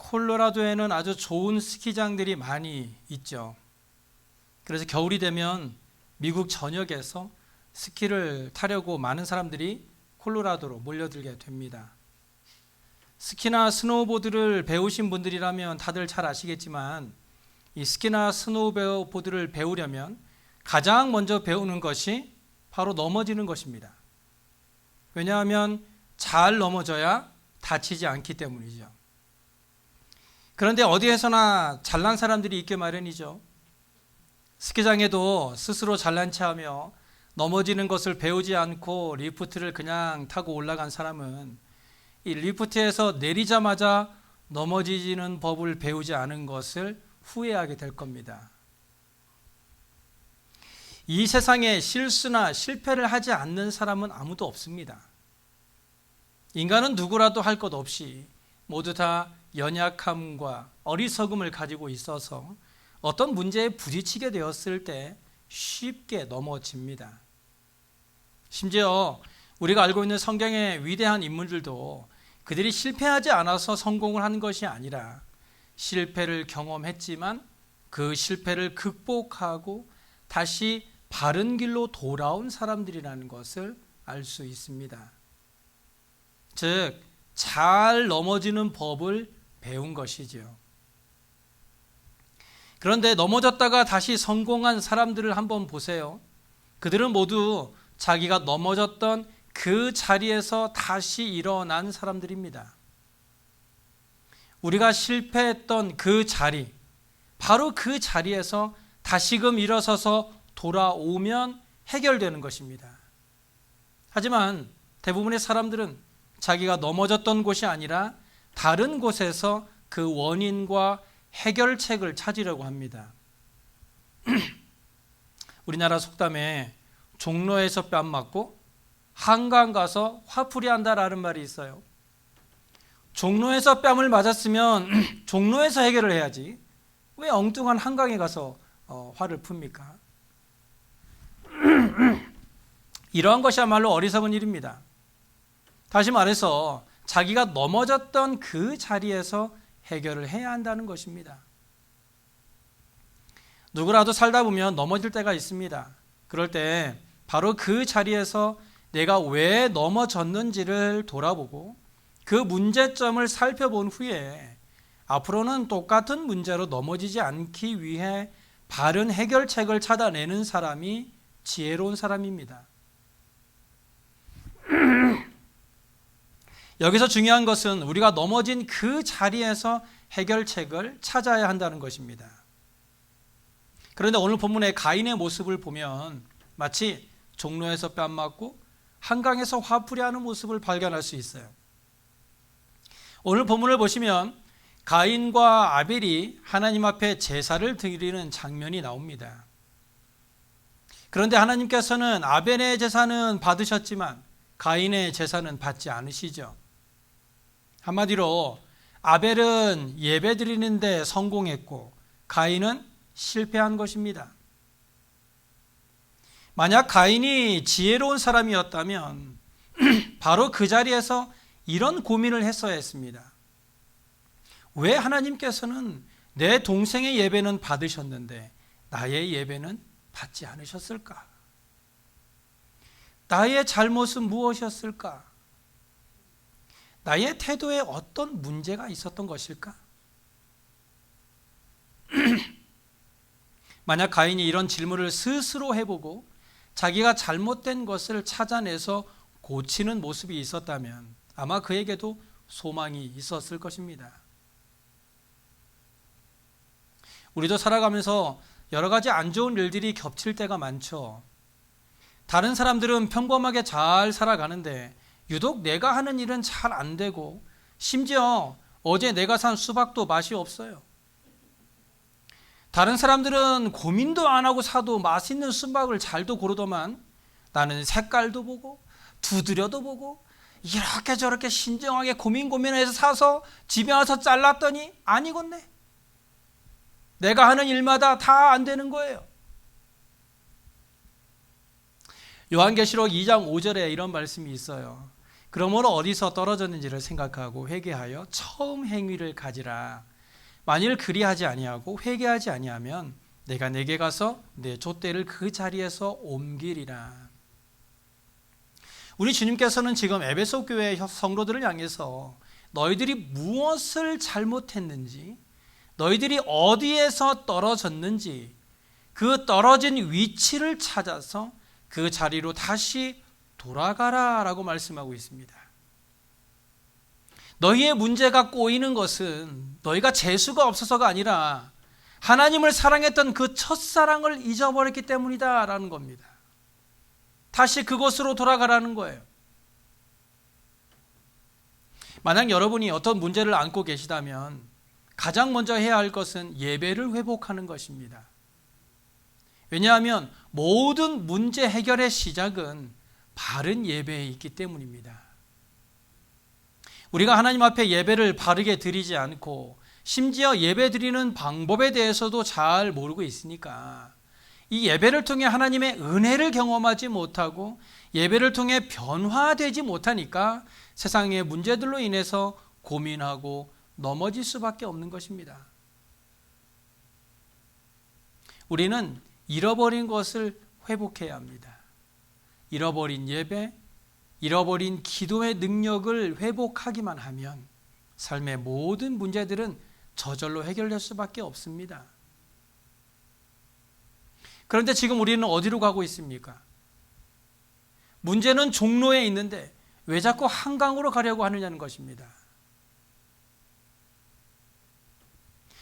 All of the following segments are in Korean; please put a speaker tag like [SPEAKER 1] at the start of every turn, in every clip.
[SPEAKER 1] 콜로라도에는 아주 좋은 스키장들이 많이 있죠. 그래서 겨울이 되면 미국 전역에서 스키를 타려고 많은 사람들이 콜로라도로 몰려들게 됩니다. 스키나 스노우보드를 배우신 분들이라면 다들 잘 아시겠지만 이 스키나 스노우보드를 배우려면 가장 먼저 배우는 것이 바로 넘어지는 것입니다. 왜냐하면 잘 넘어져야 다치지 않기 때문이죠. 그런데 어디에서나 잘난 사람들이 있게 마련이죠. 스키장에도 스스로 잘난 체하며 넘어지는 것을 배우지 않고 리프트를 그냥 타고 올라간 사람은 이 리프트에서 내리자마자 넘어지는 법을 배우지 않은 것을 후회하게 될 겁니다. 이 세상에 실수나 실패를 하지 않는 사람은 아무도 없습니다. 인간은 누구라도 할 것 없이 모두 다 연약함과 어리석음을 가지고 있어서 어떤 문제에 부딪히게 되었을 때 쉽게 넘어집니다. 심지어 우리가 알고 있는 성경의 위대한 인물들도 그들이 실패하지 않아서 성공을 한 것이 아니라 실패를 경험했지만 그 실패를 극복하고 다시 바른 길로 돌아온 사람들이라는 것을 알 수 있습니다. 즉, 잘 넘어지는 법을 배운 것이지요. 그런데 넘어졌다가 다시 성공한 사람들을 한번 보세요. 그들은 모두 자기가 넘어졌던 그 자리에서 다시 일어난 사람들입니다. 우리가 실패했던 그 자리, 바로 그 자리에서 다시금 일어서서 돌아오면 해결되는 것입니다. 하지만 대부분의 사람들은 자기가 넘어졌던 곳이 아니라 다른 곳에서 그 원인과 해결책을 찾으려고 합니다. 우리나라 속담에 종로에서 뺨 맞고 한강 가서 화풀이 한다라는 말이 있어요. 종로에서 뺨을 맞았으면 종로에서 해결을 해야지 왜 엉뚱한 한강에 가서 화를 풉니까? 이러한 것이야말로 어리석은 일입니다. 다시 말해서 자기가 넘어졌던 그 자리에서 해결을 해야 한다는 것입니다. 누구라도 살다 보면 넘어질 때가 있습니다. 그럴 때 바로 그 자리에서 내가 왜 넘어졌는지를 돌아보고 그 문제점을 살펴본 후에 앞으로는 똑같은 문제로 넘어지지 않기 위해 바른 해결책을 찾아내는 사람이 지혜로운 사람입니다. 여기서 중요한 것은 우리가 넘어진 그 자리에서 해결책을 찾아야 한다는 것입니다. 그런데 오늘 본문의 가인의 모습을 보면 마치 종로에서 뺨 맞고 한강에서 화풀이하는 모습을 발견할 수 있어요. 오늘 본문을 보시면 가인과 아벨이 하나님 앞에 제사를 드리는 장면이 나옵니다. 그런데 하나님께서는 아벨의 제사는 받으셨지만 가인의 제사는 받지 않으시죠. 한마디로 아벨은 예배 드리는데 성공했고 가인은 실패한 것입니다. 만약 가인이 지혜로운 사람이었다면 바로 그 자리에서 이런 고민을 했어야 했습니다. 왜 하나님께서는 내 동생의 예배는 받으셨는데 나의 예배는 받지 않으셨을까? 나의 잘못은 무엇이었을까? 나의 태도에 어떤 문제가 있었던 것일까? 만약 가인이 이런 질문을 스스로 해보고 자기가 잘못된 것을 찾아내서 고치는 모습이 있었다면 아마 그에게도 소망이 있었을 것입니다. 우리도 살아가면서 여러 가지 안 좋은 일들이 겹칠 때가 많죠. 다른 사람들은 평범하게 잘 살아가는데 유독 내가 하는 일은 잘 안 되고 심지어 어제 내가 산 수박도 맛이 없어요. 다른 사람들은 고민도 안 하고 사도 맛있는 수박을 잘도 고르더만 나는 색깔도 보고 두드려도 보고 이렇게 저렇게 신중하게 고민해서 사서 집에 와서 잘랐더니 안 익었네. 내가 하는 일마다 다 안 되는 거예요. 요한계시록 2장 5절에 이런 말씀이 있어요. 그러므로 어디서 떨어졌는지를 생각하고 회개하여 처음 행위를 가지라. 만일 그리하지 아니하고 회개하지 아니하면 내가 내게 가서 내 돛대를 그 자리에서 옮기리라. 우리 주님께서는 지금 에베소 교회 성도들을 향해서 너희들이 무엇을 잘못했는지, 너희들이 어디에서 떨어졌는지 그 떨어진 위치를 찾아서 그 자리로 다시 돌아가라 라고 말씀하고 있습니다. 너희의 문제가 꼬이는 것은 너희가 재수가 없어서가 아니라 하나님을 사랑했던 그 첫사랑을 잊어버렸기 때문이다 라는 겁니다. 다시 그곳으로 돌아가라는 거예요. 만약 여러분이 어떤 문제를 안고 계시다면 가장 먼저 해야 할 것은 예배를 회복하는 것입니다. 왜냐하면 모든 문제 해결의 시작은 바른 예배에 있기 때문입니다. 우리가 하나님 앞에 예배를 바르게 드리지 않고 심지어 예배 드리는 방법에 대해서도 잘 모르고 있으니까 이 예배를 통해 하나님의 은혜를 경험하지 못하고 예배를 통해 변화되지 못하니까 세상의 문제들로 인해서 고민하고 넘어질 수밖에 없는 것입니다. 우리는 잃어버린 것을 회복해야 합니다. 잃어버린 예배, 잃어버린 기도의 능력을 회복하기만 하면 삶의 모든 문제들은 저절로 해결될 수밖에 없습니다. 그런데 지금 우리는 어디로 가고 있습니까? 문제는 종로에 있는데 왜 자꾸 한강으로 가려고 하느냐는 것입니다.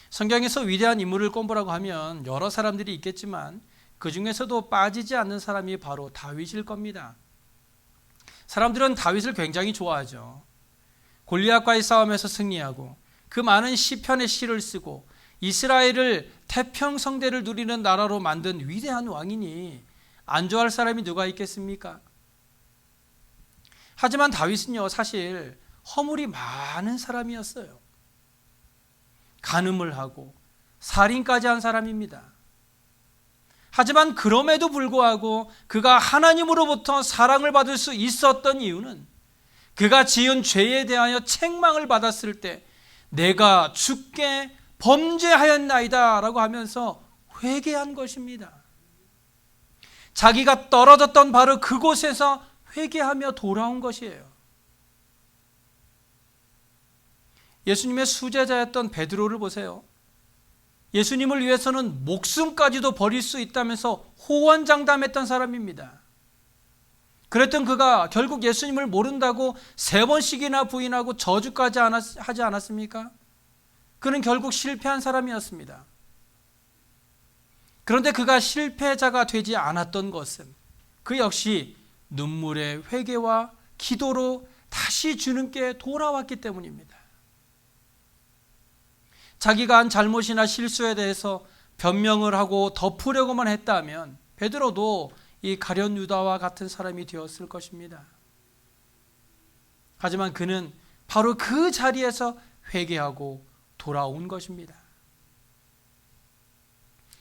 [SPEAKER 1] 성경에서 위대한 인물을 꼽으라고 하면 여러 사람들이 있겠지만 그 중에서도 빠지지 않는 사람이 바로 다윗일 겁니다. 사람들은 다윗을 굉장히 좋아하죠. 골리앗과의 싸움에서 승리하고 그 많은 시편의 시를 쓰고 이스라엘을 태평성대를 누리는 나라로 만든 위대한 왕이니 안 좋아할 사람이 누가 있겠습니까? 하지만 다윗은요, 사실 허물이 많은 사람이었어요. 간음을 하고 살인까지 한 사람입니다. 하지만 그럼에도 불구하고 그가 하나님으로부터 사랑을 받을 수 있었던 이유는 그가 지은 죄에 대하여 책망을 받았을 때 내가 주께 범죄하였나이다 라고 하면서 회개한 것입니다. 자기가 떨어졌던 바로 그곳에서 회개하며 돌아온 것이에요. 예수님의 수제자였던 베드로를 보세요. 예수님을 위해서는 목숨까지도 버릴 수 있다면서 호언장담했던 사람입니다. 그랬던 그가 결국 예수님을 모른다고 3번씩이나 부인하고 저주까지 하지 않았습니까? 그는 결국 실패한 사람이었습니다. 그런데 그가 실패자가 되지 않았던 것은 그 역시 눈물의 회개와 기도로 다시 주님께 돌아왔기 때문입니다. 자기가 한 잘못이나 실수에 대해서 변명을 하고 덮으려고만 했다면 베드로도 이 가룟 유다와 같은 사람이 되었을 것입니다. 하지만 그는 바로 그 자리에서 회개하고 돌아온 것입니다.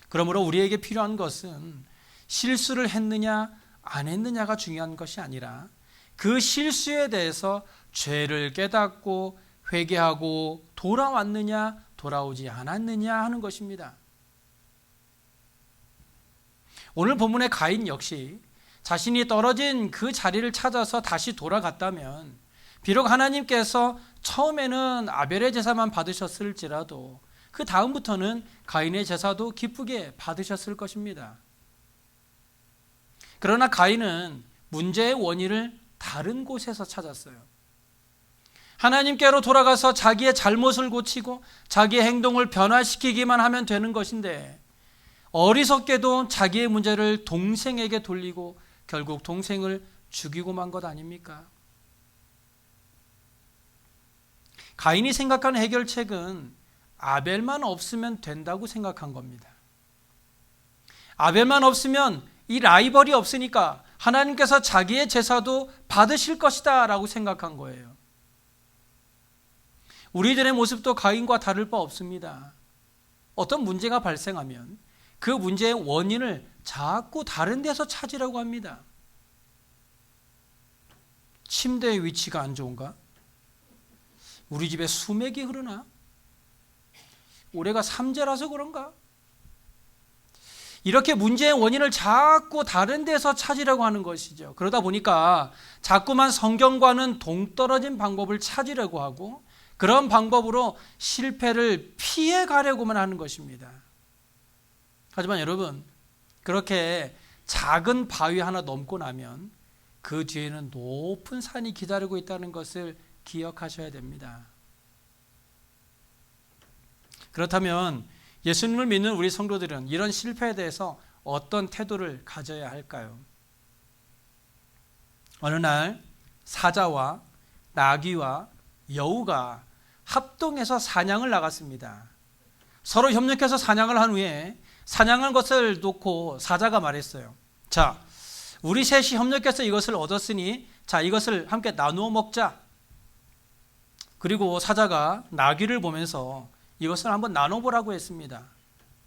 [SPEAKER 1] 그러므로 우리에게 필요한 것은 실수를 했느냐 안 했느냐가 중요한 것이 아니라 그 실수에 대해서 죄를 깨닫고 회개하고 돌아왔느냐 돌아오지 않았느냐 하는 것입니다. 오늘 본문의 가인 역시 자신이 떨어진 그 자리를 찾아서 다시 돌아갔다면 비록 하나님께서 처음에는 아벨의 제사만 받으셨을지라도 그 다음부터는 가인의 제사도 기쁘게 받으셨을 것입니다. 그러나 가인은 문제의 원인을 다른 곳에서 찾았어요. 하나님께로 돌아가서 자기의 잘못을 고치고 자기의 행동을 변화시키기만 하면 되는 것인데 어리석게도 자기의 문제를 동생에게 돌리고 결국 동생을 죽이고 만 것 아닙니까? 가인이 생각한 해결책은 아벨만 없으면 된다고 생각한 겁니다. 아벨만 없으면 이 라이벌이 없으니까 하나님께서 자기의 제사도 받으실 것이다 라고 생각한 거예요. 우리들의 모습도 가인과 다를 바 없습니다. 어떤 문제가 발생하면 그 문제의 원인을 자꾸 다른 데서 찾으려고 합니다. 침대의 위치가 안 좋은가? 우리 집에 수맥이 흐르나? 올해가 삼재라서 그런가? 이렇게 문제의 원인을 자꾸 다른 데서 찾으려고 하는 것이죠. 그러다 보니까 자꾸만 성경과는 동떨어진 방법을 찾으려고 하고 그런 방법으로 실패를 피해 가려고만 하는 것입니다. 하지만 여러분, 그렇게 작은 바위 하나 넘고 나면 그 뒤에는 높은 산이 기다리고 있다는 것을 기억하셔야 됩니다. 그렇다면 예수님을 믿는 우리 성도들은 이런 실패에 대해서 어떤 태도를 가져야 할까요? 어느 날 사자와 나귀와 여우가 합동해서 사냥을 나갔습니다. 서로 협력해서 사냥을 한 후에 사냥한 것을 놓고 사자가 말했어요. 자, 우리 셋이 협력해서 이것을 얻었으니 자, 이것을 함께 나누어 먹자. 그리고 사자가 나귀를 보면서 이것을 한번 나눠보라고 했습니다.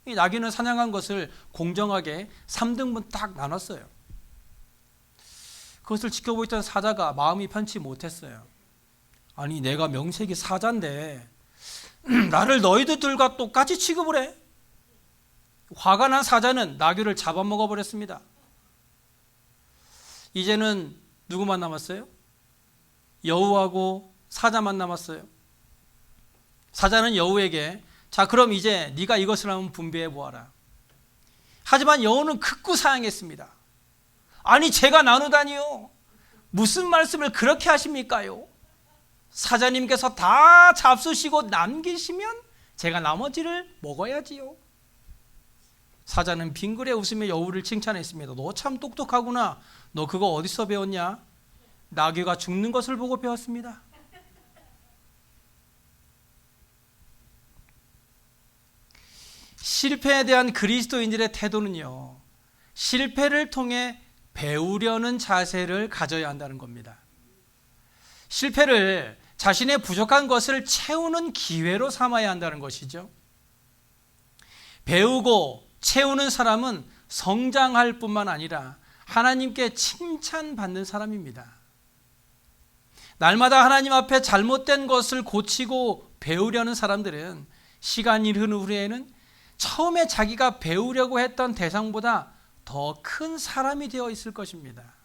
[SPEAKER 1] 이 나귀는 사냥한 것을 공정하게 3등분 딱 나눴어요. 그것을 지켜보고 있던 사자가 마음이 편치 못했어요. 아니, 내가 명색이 사자인데 나를 너희들과 똑같이 취급을 해? 화가 난 사자는 나귀를 잡아먹어버렸습니다. 이제는 누구만 남았어요? 여우하고 사자만 남았어요. 사자는 여우에게 자, 그럼 이제 네가 이것을 한번 분배해 보아라. 하지만 여우는 극구 사양했습니다. 아니, 제가 나누다니요. 무슨 말씀을 그렇게 하십니까요? 사자님께서 다 잡수시고 남기시면 제가 나머지를 먹어야지요. 사자는 빙그레 웃으며 여우를 칭찬했습니다. 너 참 똑똑하구나. 너 그거 어디서 배웠냐? 나귀가 죽는 것을 보고 배웠습니다. 실패에 대한 그리스도인들의 태도는요, 실패를 통해 배우려는 자세를 가져야 한다는 겁니다. 실패를 자신의 부족한 것을 채우는 기회로 삼아야 한다는 것이죠. 배우고 채우는 사람은 성장할 뿐만 아니라 하나님께 칭찬받는 사람입니다. 날마다 하나님 앞에 잘못된 것을 고치고 배우려는 사람들은 시간이 흐른 후에는 처음에 자기가 배우려고 했던 대상보다 더 큰 사람이 되어 있을 것입니다.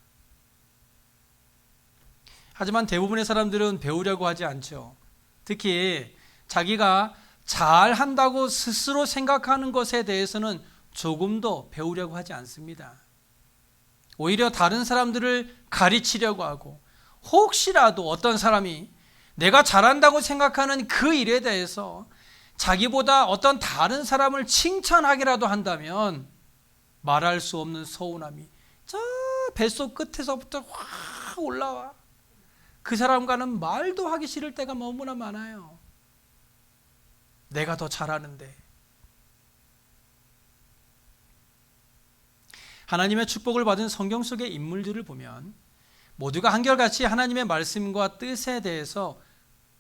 [SPEAKER 1] 하지만 대부분의 사람들은 배우려고 하지 않죠. 특히 자기가 잘한다고 스스로 생각하는 것에 대해서는 조금도 배우려고 하지 않습니다. 오히려 다른 사람들을 가르치려고 하고 혹시라도 어떤 사람이 내가 잘한다고 생각하는 그 일에 대해서 자기보다 어떤 다른 사람을 칭찬하기라도 한다면 말할 수 없는 서운함이 저 뱃속 끝에서부터 확 올라와. 그 사람과는 말도 하기 싫을 때가 너무나 많아요. 내가 더 잘하는데. 하나님의 축복을 받은 성경 속의 인물들을 보면 모두가 한결같이 하나님의 말씀과 뜻에 대해서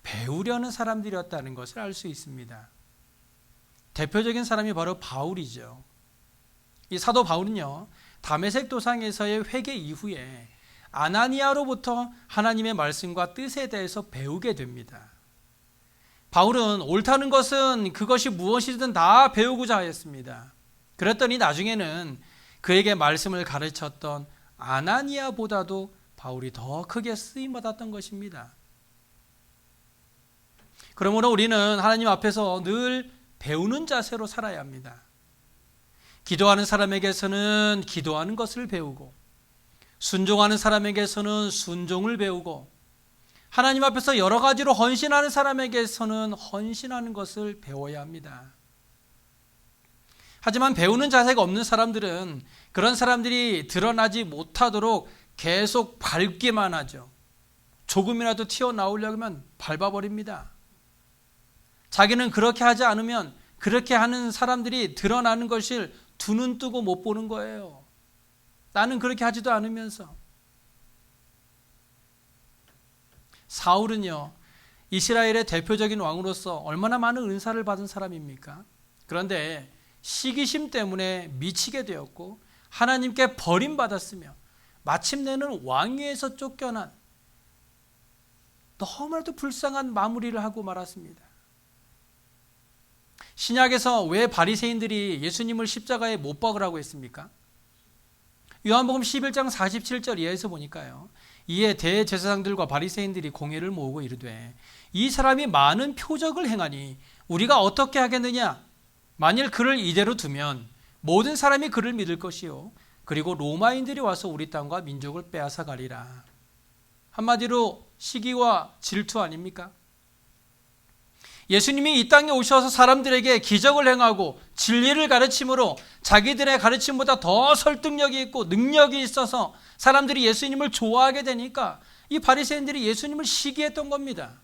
[SPEAKER 1] 배우려는 사람들이었다는 것을 알 수 있습니다. 대표적인 사람이 바로 바울이죠. 이 사도 바울은요, 다메섹 도상에서의 회개 이후에 아나니아로부터 하나님의 말씀과 뜻에 대해서 배우게 됩니다. 바울은 옳다는 것은 그것이 무엇이든 다 배우고자 하였습니다. 그랬더니 나중에는 그에게 말씀을 가르쳤던 아나니아보다도 바울이 더 크게 쓰임받았던 것입니다. 그러므로 우리는 하나님 앞에서 늘 배우는 자세로 살아야 합니다. 기도하는 사람에게서는 기도하는 것을 배우고, 순종하는 사람에게서는 순종을 배우고, 하나님 앞에서 여러 가지로 헌신하는 사람에게서는 헌신하는 것을 배워야 합니다. 하지만 배우는 자세가 없는 사람들은 그런 사람들이 드러나지 못하도록 계속 밟기만 하죠. 조금이라도 튀어나오려면 밟아버립니다. 자기는 그렇게 하지 않으면 그렇게 하는 사람들이 드러나는 것을 두 눈 뜨고 못 보는 거예요. 나는 그렇게 하지도 않으면서. 사울은요, 이스라엘의 대표적인 왕으로서 얼마나 많은 은사를 받은 사람입니까? 그런데 시기심 때문에 미치게 되었고 하나님께 버림받았으며 마침내는 왕위에서 쫓겨난 너무나도 불쌍한 마무리를 하고 말았습니다. 신약에서 왜 바리새인들이 예수님을 십자가에 못 박으라고 했습니까? 요한복음 11장 47절 이하에서 보니까요. 이에 대제사장들과 바리새인들이 공회를 모으고 이르되 이 사람이 많은 표적을 행하니 우리가 어떻게 하겠느냐? 만일 그를 이대로 두면 모든 사람이 그를 믿을 것이요. 그리고 로마인들이 와서 우리 땅과 민족을 빼앗아 가리라. 한마디로 시기와 질투 아닙니까? 예수님이 이 땅에 오셔서 사람들에게 기적을 행하고 진리를 가르침으로 자기들의 가르침보다 더 설득력이 있고 능력이 있어서 사람들이 예수님을 좋아하게 되니까 이 바리새인들이 예수님을 시기했던 겁니다.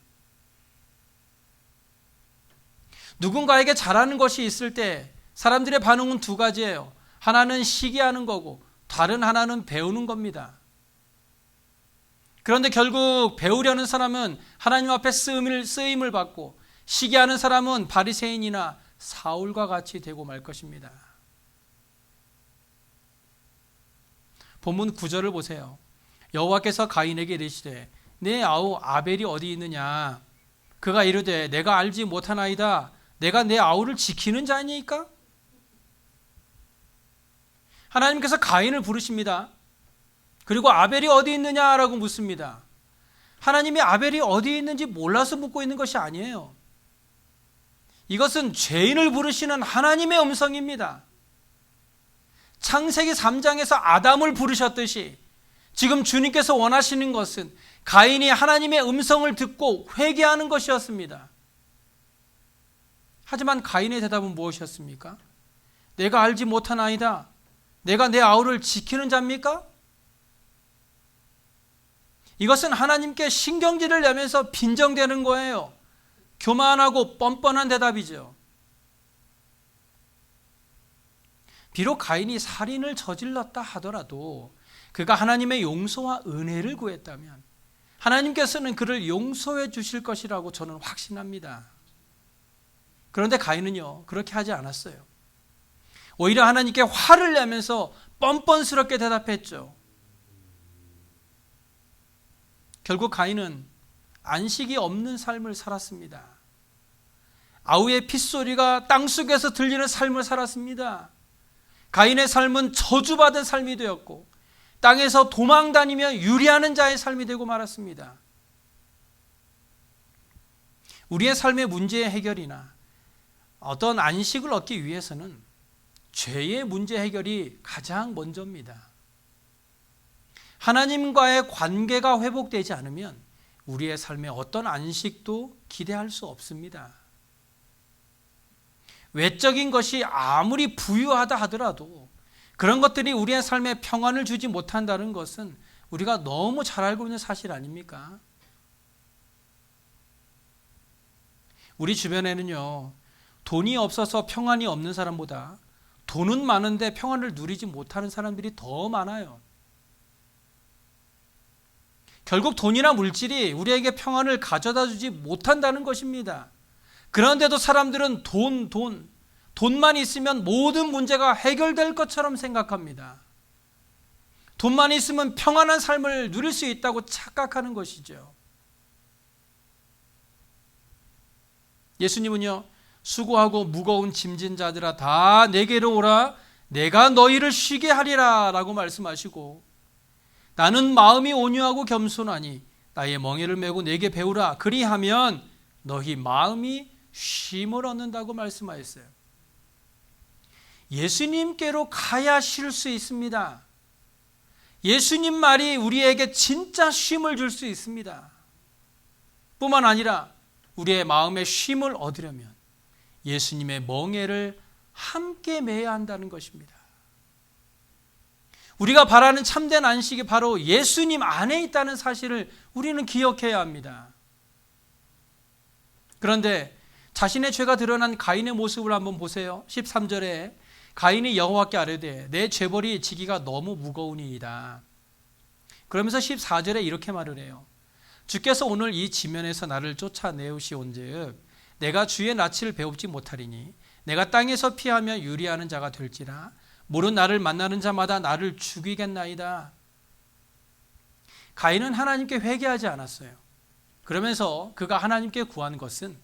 [SPEAKER 1] 누군가에게 잘하는 것이 있을 때 사람들의 반응은 두 가지예요. 하나는 시기하는 거고 다른 하나는 배우는 겁니다. 그런데 결국 배우려는 사람은 하나님 앞에 쓰임을 받고 시기하는 사람은 바리새인이나 사울과 같이 되고 말 것입니다. 본문 9절을 보세요. 여호와께서 가인에게 이르시되 내 아우 아벨이 어디 있느냐? 그가 이르되 내가 알지 못하나이다. 내가 내 아우를 지키는 자니까? 하나님께서 가인을 부르십니다. 그리고 아벨이 어디 있느냐라고 묻습니다. 하나님이 아벨이 어디 있는지 몰라서 묻고 있는 것이 아니에요. 이것은 죄인을 부르시는 하나님의 음성입니다. 창세기 3장에서 아담을 부르셨듯이 지금 주님께서 원하시는 것은 가인이 하나님의 음성을 듣고 회개하는 것이었습니다. 하지만 가인의 대답은 무엇이었습니까? 내가 알지 못하나이다. 내가 내 아우를 지키는 자입니까? 이것은 하나님께 신경질을 내면서 빈정대는 거예요. 교만하고 뻔뻔한 대답이죠. 비록 가인이 살인을 저질렀다 하더라도 그가 하나님의 용서와 은혜를 구했다면 하나님께서는 그를 용서해 주실 것이라고 저는 확신합니다. 그런데 가인은요, 그렇게 하지 않았어요. 오히려 하나님께 화를 내면서 뻔뻔스럽게 대답했죠. 결국 가인은 안식이 없는 삶을 살았습니다. 아우의 핏소리가 땅속에서 들리는 삶을 살았습니다. 가인의 삶은 저주받은 삶이 되었고 땅에서 도망다니며 유리하는 자의 삶이 되고 말았습니다. 우리의 삶의 문제의 해결이나 어떤 안식을 얻기 위해서는 죄의 문제 해결이 가장 먼저입니다. 하나님과의 관계가 회복되지 않으면 우리의 삶에 어떤 안식도 기대할 수 없습니다. 외적인 것이 아무리 부유하다 하더라도 그런 것들이 우리의 삶에 평안을 주지 못한다는 것은 우리가 너무 잘 알고 있는 사실 아닙니까? 우리 주변에는요, 돈이 없어서 평안이 없는 사람보다 돈은 많은데 평안을 누리지 못하는 사람들이 더 많아요. 결국 돈이나 물질이 우리에게 평안을 가져다 주지 못한다는 것입니다. 그런데도 사람들은 돈만 있으면 모든 문제가 해결될 것처럼 생각합니다. 돈만 있으면 평안한 삶을 누릴 수 있다고 착각하는 것이죠. 예수님은요, 수고하고 무거운 짐진 자들아 다 내게로 오라 내가 너희를 쉬게 하리라 라고 말씀하시고 나는 마음이 온유하고 겸손하니 나의 멍에를 메고 내게 배우라 그리하면 너희 마음이 쉼을 얻는다고 말씀하셨어요. 예수님께로 가야 쉴 수 있습니다. 예수님 말이 우리에게 진짜 쉼을 줄 수 있습니다. 뿐만 아니라 우리의 마음에 쉼을 얻으려면 예수님의 멍에를 함께 매야 한다는 것입니다. 우리가 바라는 참된 안식이 바로 예수님 안에 있다는 사실을 우리는 기억해야 합니다. 그런데 자신의 죄가 드러난 가인의 모습을 한번 보세요. 13절에 가인이 여호와께 아뢰되 내 죄벌이 지기가 너무 무거우니이다. 그러면서 14절에 이렇게 말을 해요. 주께서 오늘 이 지면에서 나를 쫓아내으시온즉 내가 주의 낯을 배웁지 못하리니 내가 땅에서 피하며 유리하는 자가 될지라 모른 나를 만나는 자마다 나를 죽이겠나이다. 가인은 하나님께 회개하지 않았어요. 그러면서 그가 하나님께 구한 것은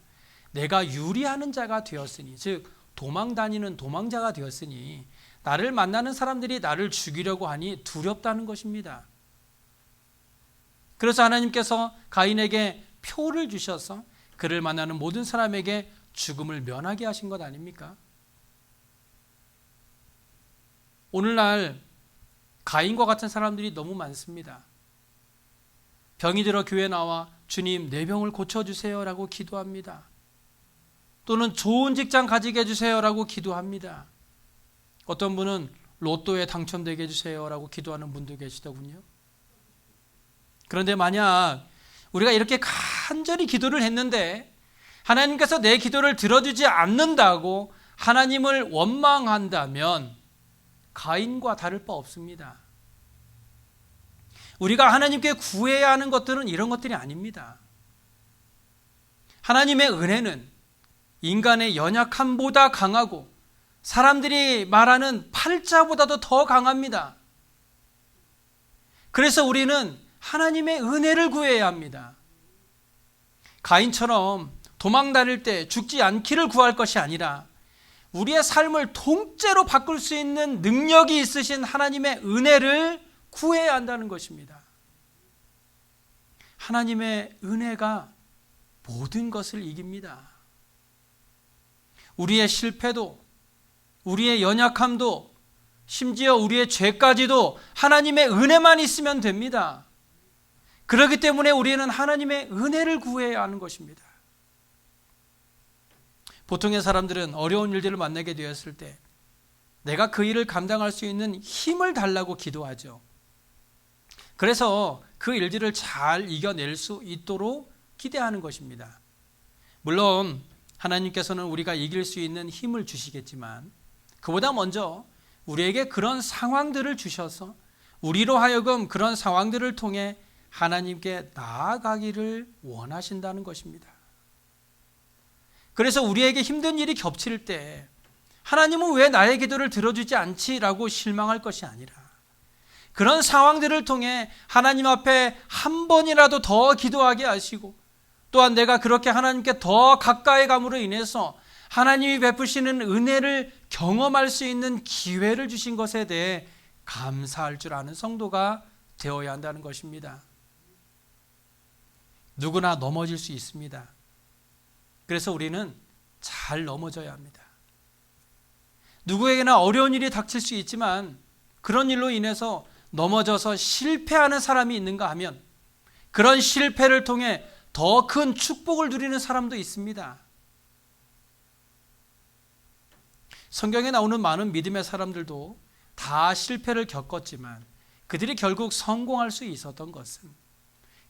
[SPEAKER 1] 내가 유리하는 자가 되었으니, 즉 도망 다니는 도망자가 되었으니 나를 만나는 사람들이 나를 죽이려고 하니 두렵다는 것입니다. 그래서 하나님께서 가인에게 표를 주셔서 그를 만나는 모든 사람에게 죽음을 면하게 하신 것 아닙니까? 오늘날 가인과 같은 사람들이 너무 많습니다. 병이 들어 교회 나와 주님 내 병을 고쳐주세요 라고 기도합니다. 또는 좋은 직장 가지게 해주세요 라고 기도합니다. 어떤 분은 로또에 당첨되게 해주세요 라고 기도하는 분도 계시더군요. 그런데 만약 우리가 이렇게 간절히 기도를 했는데 하나님께서 내 기도를 들어주지 않는다고 하나님을 원망한다면 가인과 다를 바 없습니다. 우리가 하나님께 구해야 하는 것들은 이런 것들이 아닙니다. 하나님의 은혜는 인간의 연약함보다 강하고 사람들이 말하는 팔자보다도 더 강합니다. 그래서 우리는 하나님의 은혜를 구해야 합니다. 가인처럼 도망 다닐 때 죽지 않기를 구할 것이 아니라 우리의 삶을 통째로 바꿀 수 있는 능력이 있으신 하나님의 은혜를 구해야 한다는 것입니다. 하나님의 은혜가 모든 것을 이깁니다. 우리의 실패도, 우리의 연약함도, 심지어 우리의 죄까지도 하나님의 은혜만 있으면 됩니다. 그렇기 때문에 우리는 하나님의 은혜를 구해야 하는 것입니다. 보통의 사람들은 어려운 일들을 만나게 되었을 때 내가 그 일을 감당할 수 있는 힘을 달라고 기도하죠. 그래서 그 일들을 잘 이겨낼 수 있도록 기대하는 것입니다. 물론 하나님께서는 우리가 이길 수 있는 힘을 주시겠지만 그보다 먼저 우리에게 그런 상황들을 주셔서 우리로 하여금 그런 상황들을 통해 하나님께 나아가기를 원하신다는 것입니다. 그래서 우리에게 힘든 일이 겹칠 때 하나님은 왜 나의 기도를 들어주지 않지라고 실망할 것이 아니라 그런 상황들을 통해 하나님 앞에 한 번이라도 더 기도하게 하시고 또한 내가 그렇게 하나님께 더 가까이 감으로 인해서 하나님이 베푸시는 은혜를 경험할 수 있는 기회를 주신 것에 대해 감사할 줄 아는 성도가 되어야 한다는 것입니다. 누구나 넘어질 수 있습니다. 그래서 우리는 잘 넘어져야 합니다. 누구에게나 어려운 일이 닥칠 수 있지만 그런 일로 인해서 넘어져서 실패하는 사람이 있는가 하면 그런 실패를 통해 더 큰 축복을 누리는 사람도 있습니다. 성경에 나오는 많은 믿음의 사람들도 다 실패를 겪었지만 그들이 결국 성공할 수 있었던 것은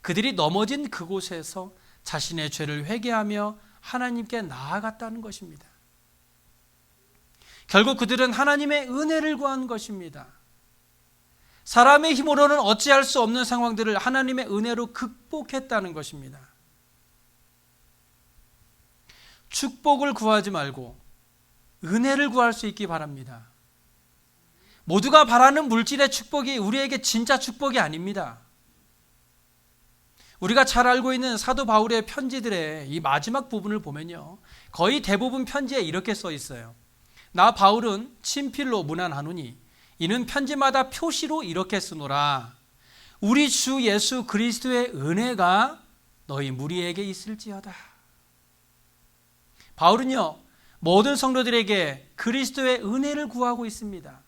[SPEAKER 1] 그들이 넘어진 그곳에서 자신의 죄를 회개하며 하나님께 나아갔다는 것입니다. 결국 그들은 하나님의 은혜를 구한 것입니다. 사람의 힘으로는 어찌할 수 없는 상황들을 하나님의 은혜로 극복했다는 것입니다. 축복을 구하지 말고 은혜를 구할 수 있기 바랍니다. 모두가 바라는 물질의 축복이 우리에게 진짜 축복이 아닙니다. 우리가 잘 알고 있는 사도 바울의 편지들의 이 마지막 부분을 보면요, 거의 대부분 편지에 이렇게 써 있어요. 나 바울은 친필로 문안하노니 이는 편지마다 표시로 이렇게 쓰노라. 우리 주 예수 그리스도의 은혜가 너희 무리에게 있을지어다. 바울은요, 모든 성도들에게 그리스도의 은혜를 구하고 있습니다.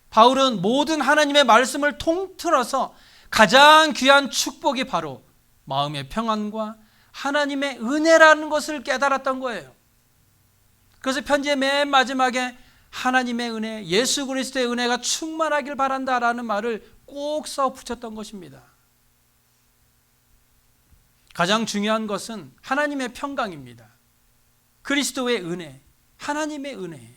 [SPEAKER 1] 바울은 모든 하나님의 말씀을 통틀어서 가장 귀한 축복이 바로 마음의 평안과 하나님의 은혜라는 것을 깨달았던 거예요. 그래서 편지의 맨 마지막에 하나님의 은혜, 예수 그리스도의 은혜가 충만하길 바란다라는 말을 꼭 써 붙였던 것입니다. 가장 중요한 것은 하나님의 평강입니다. 그리스도의 은혜, 하나님의 은혜.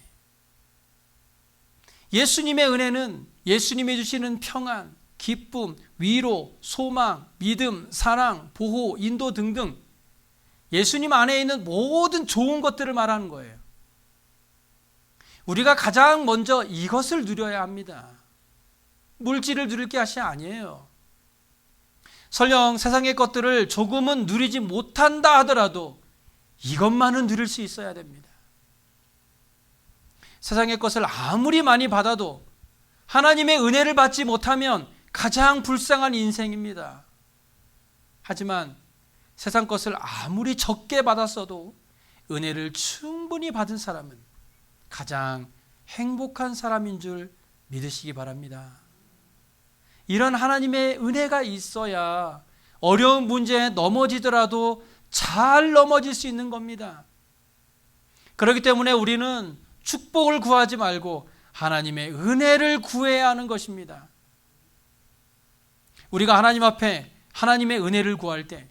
[SPEAKER 1] 예수님의 은혜는 예수님이 주시는 평안, 기쁨, 위로, 소망, 믿음, 사랑, 보호, 인도 등등 예수님 안에 있는 모든 좋은 것들을 말하는 거예요. 우리가 가장 먼저 이것을 누려야 합니다. 물질을 누릴 게 아니에요. 설령 세상의 것들을 조금은 누리지 못한다 하더라도 이것만은 누릴 수 있어야 됩니다. 세상의 것을 아무리 많이 받아도 하나님의 은혜를 받지 못하면 가장 불쌍한 인생입니다. 하지만 세상 것을 아무리 적게 받았어도 은혜를 충분히 받은 사람은 가장 행복한 사람인 줄 믿으시기 바랍니다. 이런 하나님의 은혜가 있어야 어려운 문제에 넘어지더라도 잘 넘어질 수 있는 겁니다. 그렇기 때문에 우리는 축복을 구하지 말고 하나님의 은혜를 구해야 하는 것입니다. 우리가 하나님 앞에 하나님의 은혜를 구할 때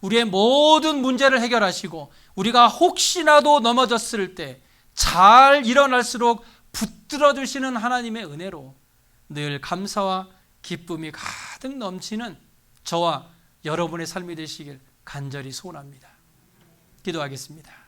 [SPEAKER 1] 우리의 모든 문제를 해결하시고 우리가 혹시라도 넘어졌을 때 잘 일어날수록 붙들어 주시는 하나님의 은혜로 늘 감사와 기쁨이 가득 넘치는 저와 여러분의 삶이 되시길 간절히 소원합니다. 기도하겠습니다.